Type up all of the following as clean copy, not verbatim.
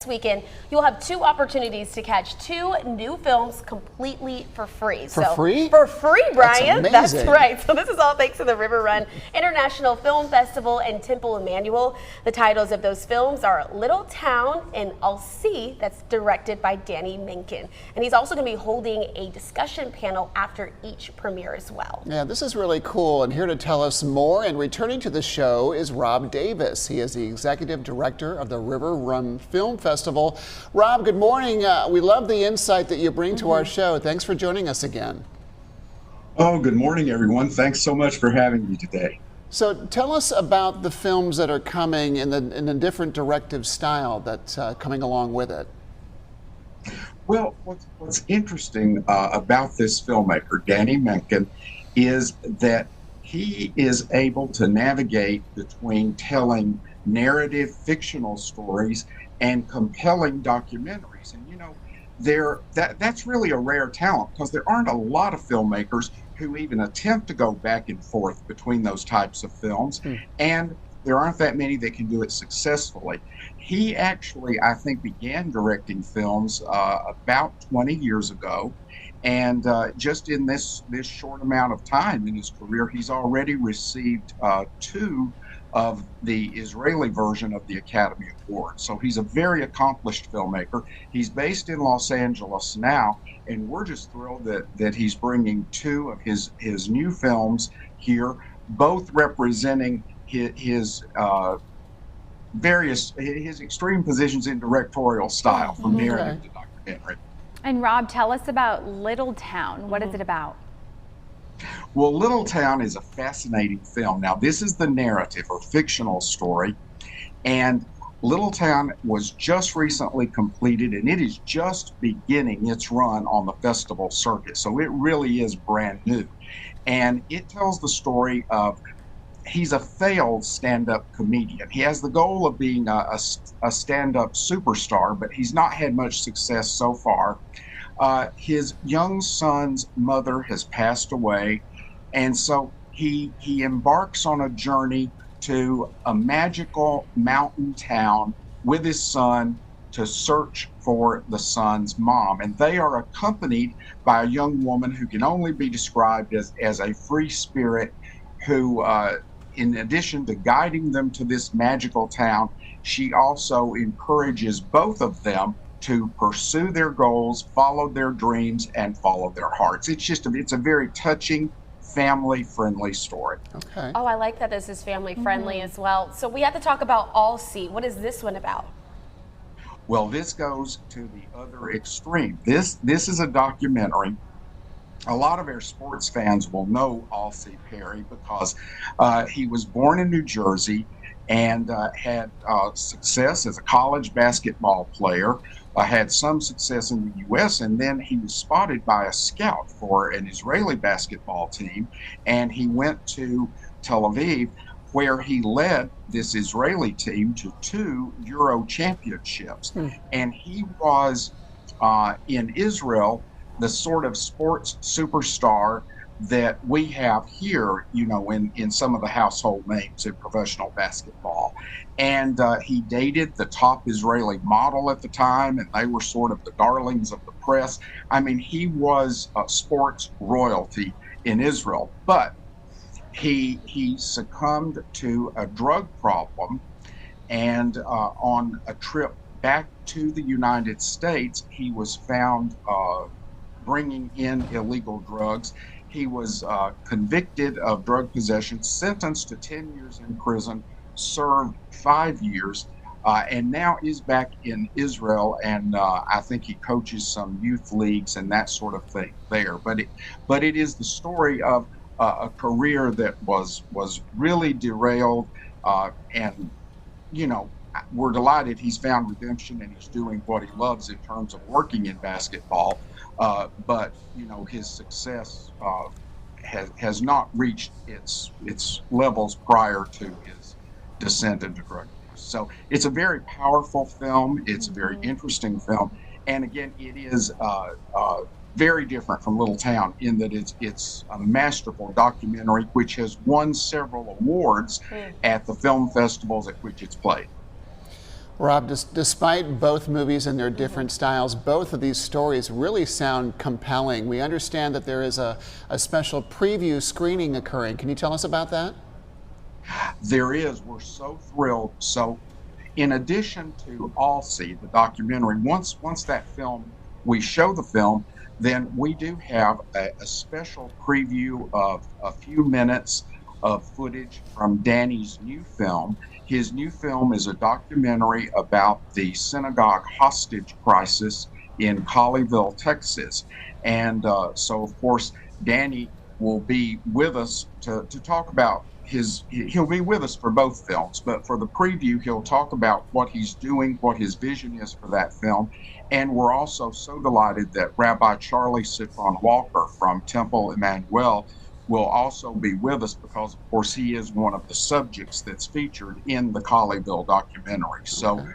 weekend, you'll have 2 opportunities to catch 2 new films completely for free. For free? For free, Brian. That's amazing. right. So this is all thanks to the River Run International Film Festival and Temple Emmanuel. The titles of those films are Little Town and I'll See, that's directed by Danny Menken. And he's also going to be holding a discussion panel after each premiere as well. Yeah, this is really cool. And here to tell us more and returning to the show is Rob Davis. He is the executive director of the River Run Film Festival. Rob, good morning. We love the insight that you bring to our show. Thanks for joining us again. Oh, good morning, everyone. Thanks so much for having me today. So tell us about the films that are coming in the different directive style that's coming along with it. Well, what's interesting about this filmmaker, Danny Menken, is that he is able to navigate between telling narrative fictional stories and compelling documentaries. And that's really a rare talent because there aren't a lot of filmmakers who even attempt to go back and forth between those types of films. And there aren't that many that can do it successfully. He actually, I think, began directing films about 20 years ago. And just in this short amount of time in his career, he's already received 2 of the Israeli version of the Academy Award. So he's a very accomplished filmmaker. He's based in Los Angeles now, and we're just thrilled that he's bringing 2 of his new films here, both representing his extreme positions in directorial style, from narrative to documentary. And Rob, tell us about Little Town. What is it about? Well, Little Town is a fascinating film. Now, this is the narrative or fictional story, and Little Town was just recently completed, and it is just beginning its run on the festival circuit. So it really is brand new. And it tells the story of, he's a failed stand-up comedian. He has the goal of being a stand-up superstar, but he's not had much success so far. His young son's mother has passed away, and so he embarks on a journey to a magical mountain town with his son to search for the son's mom. And they are accompanied by a young woman who can only be described as a free spirit who, in addition to guiding them to this magical town, she also encourages both of them to pursue their goals, follow their dreams, and follow their hearts. It's a very touching, family-friendly story. Okay. Oh, I like that this is family-friendly as well. So we have to talk about I'll See. What is this one about? Well, this goes to the other extreme. This is a documentary. A lot of our sports fans will know I'll See Perry because he was born in New Jersey and had success as a college basketball player, had some success in the U.S., and then he was spotted by a scout for an Israeli basketball team, and he went to Tel Aviv, where he led this Israeli team to 2 Euro championships. And he was, in Israel, the sort of sports superstar that we have here, in some of the household names in professional basketball. And he dated the top Israeli model at the time, and they were sort of the darlings of the press. I mean, he was sports royalty in Israel, but he succumbed to a drug problem, and on a trip back to the United States, he was found bringing in illegal drugs. He was convicted of drug possession, sentenced to 10 years in prison, served 5 years, and now is back in Israel, and I think he coaches some youth leagues and that sort of thing there. But it is the story of a career that was really derailed, and we're delighted he's found redemption and he's doing what he loves in terms of working in basketball. But his success has not reached its levels prior to his descent into drug use. So it's a very powerful film. It's a very interesting film, and again, it is very different from Little Town in that it's a masterful documentary which has won several awards at the film festivals at which it's played. Rob, despite both movies and their different styles, both of these stories really sound compelling. We understand that there is a special preview screening occurring. Can you tell us about that? There is. We're so thrilled. So, in addition to Allsee, the documentary, once that film, we show the film, then we do have a special preview of a few minutes of footage from Danny's new film. His new film is a documentary about the synagogue hostage crisis in Colleyville, Texas. And so, of course, Danny will be with us to talk about he'll be with us for both films, but for the preview, he'll talk about what he's doing, what his vision is for that film. And we're also so delighted that Rabbi Charlie Sifron Walker from Temple Emmanuel will also be with us because, of course, he is one of the subjects that's featured in the Colleyville documentary. So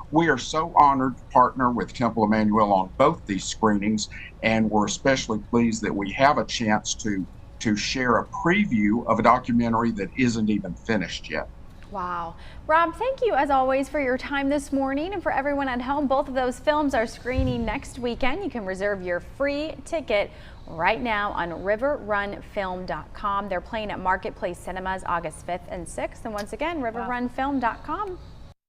we are so honored to partner with Temple Emmanuel on both these screenings, and we're especially pleased that we have a chance to share a preview of a documentary that isn't even finished yet. Wow. Rob, thank you as always for your time this morning. And for everyone at home, both of those films are screening next weekend. You can reserve your free ticket right now on riverrunfilm.com. They're playing at Marketplace Cinemas August 5th and 6th. And once again, riverrunfilm.com.